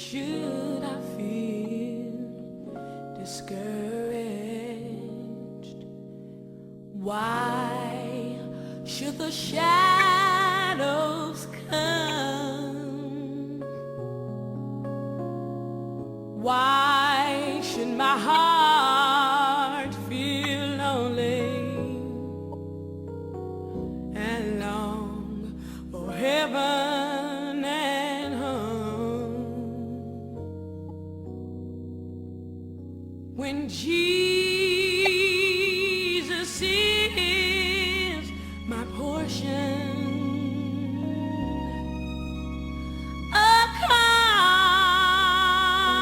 should I feel discouraged? Why should the shadows come? Why should my heart feel lonely and long for heaven and home? When Jesus is my portion, a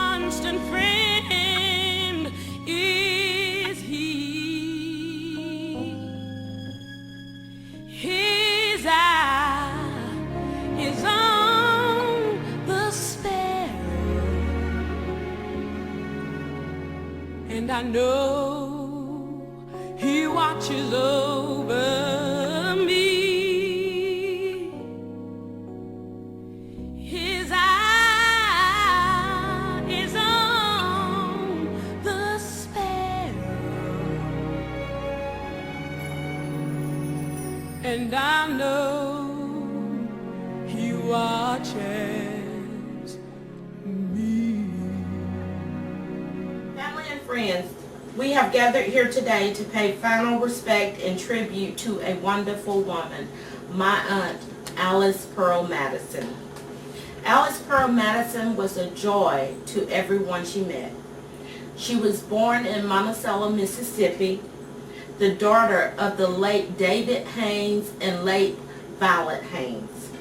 constant friend is He. His eye is on the sparrow, and I know He watches over me. His eye is on the sparrow, and I know He watches me. Family and friends, we have gathered here today to pay final respect and tribute to a wonderful woman, my aunt, Alice Pearl Madison. Alice Pearl Madison was a joy to everyone she met. She was born in Monticello, Mississippi, the daughter of the late David Haynes and late Violet Haynes.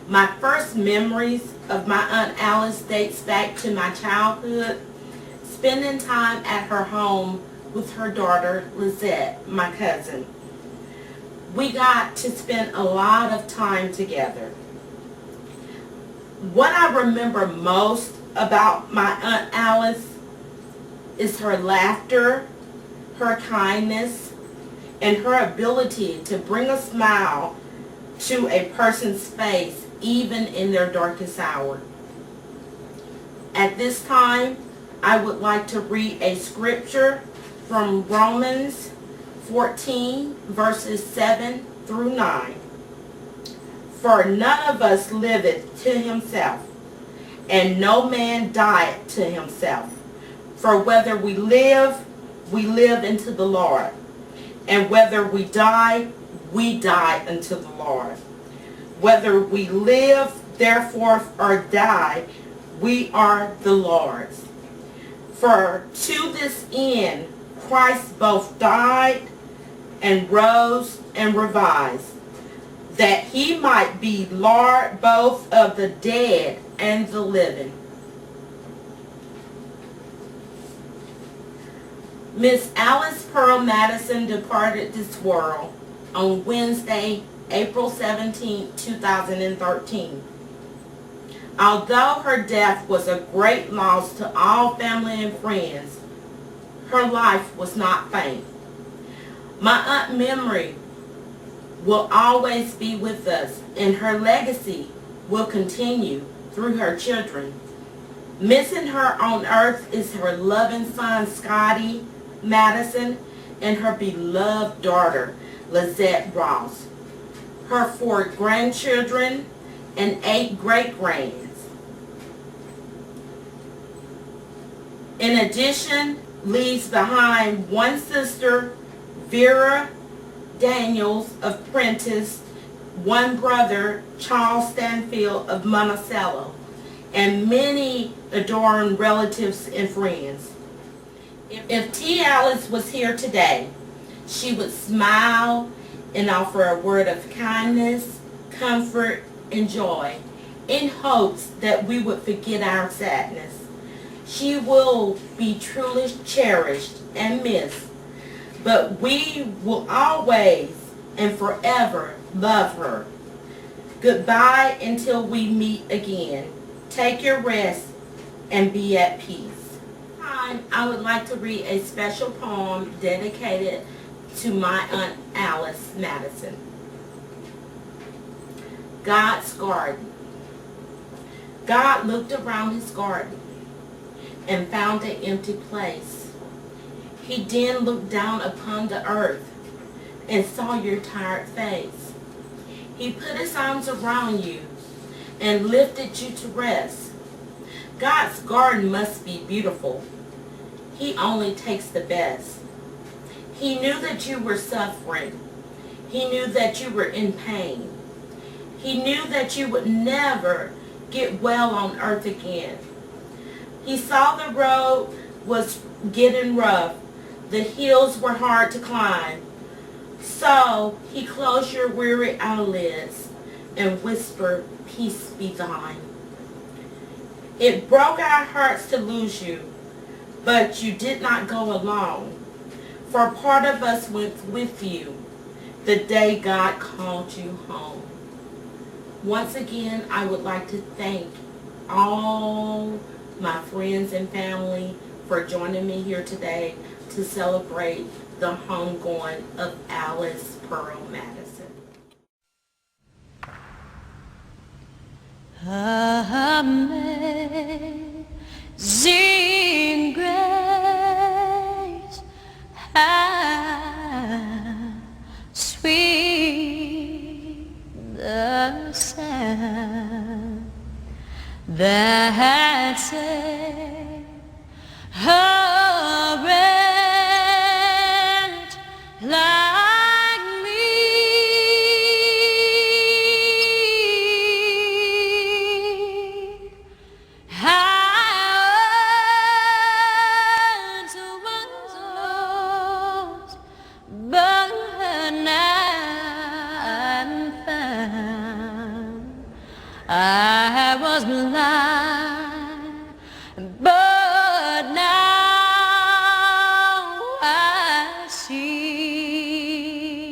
My first memories of my Aunt Alice dates back to my childhood, spending time at her home with her daughter, Lizette, my cousin. We got to spend a lot of time together. What I remember most about my Aunt Alice is her laughter, her kindness, and her ability to bring a smile to a person's face even in their darkest hour. At this time, I would like to read a scripture from Romans 14, verses 7 through 9. For none of us liveth to himself, and no man dieth to himself. For whether we live unto the Lord, and whether we die unto the Lord. Whether we live, therefore, or die, we are the Lord's. For to this end Christ both died and rose and revived, that he might be Lord both of the dead and the living. Miss Alice Pearl Madison departed this world on Wednesday, April 17, 2013. Although her death was a great loss to all family and friends, her life was not faint. My aunt's memory will always be with us, and her legacy will continue through her children. Missing her on earth is her loving son, Scotty Madison, and her beloved daughter, Lizette Ross, her 4 grandchildren, and 8 great-grands. In addition, leaves behind one sister, Vera Daniels of Prentice, one brother, Charles Stanfield of Monticello, and many adoring relatives and friends. If T. Alice was here today, she would smile and offer a word of kindness, comfort, and joy in hopes that we would forget our sadness. She will be truly cherished and missed, but we will always and forever love her. Goodbye until we meet again. Take your rest and be at peace. I would like to read a special poem dedicated to my Aunt Alice Madison. God's Garden. God looked around his garden and found an empty place. He then looked down upon the earth and saw your tired face. He put his arms around you and lifted you to rest. God's garden must be beautiful. He only takes the best. He knew that you were suffering. He knew that you were in pain. He knew that you would never get well on earth again. He saw the road was getting rough. The hills were hard to climb. So he closed your weary eyelids and whispered, "Peace be thine." It broke our hearts to lose you, but you did not go alone. For part of us went with you the day God called you home. Once again, I would like to thank all my friends and family for joining me here today to celebrate the homegoing of Alice Pearl Madison. Amazing grace, how sweet the sound that saved a wretch like me. I once was lost, but now I'm found. I was blind,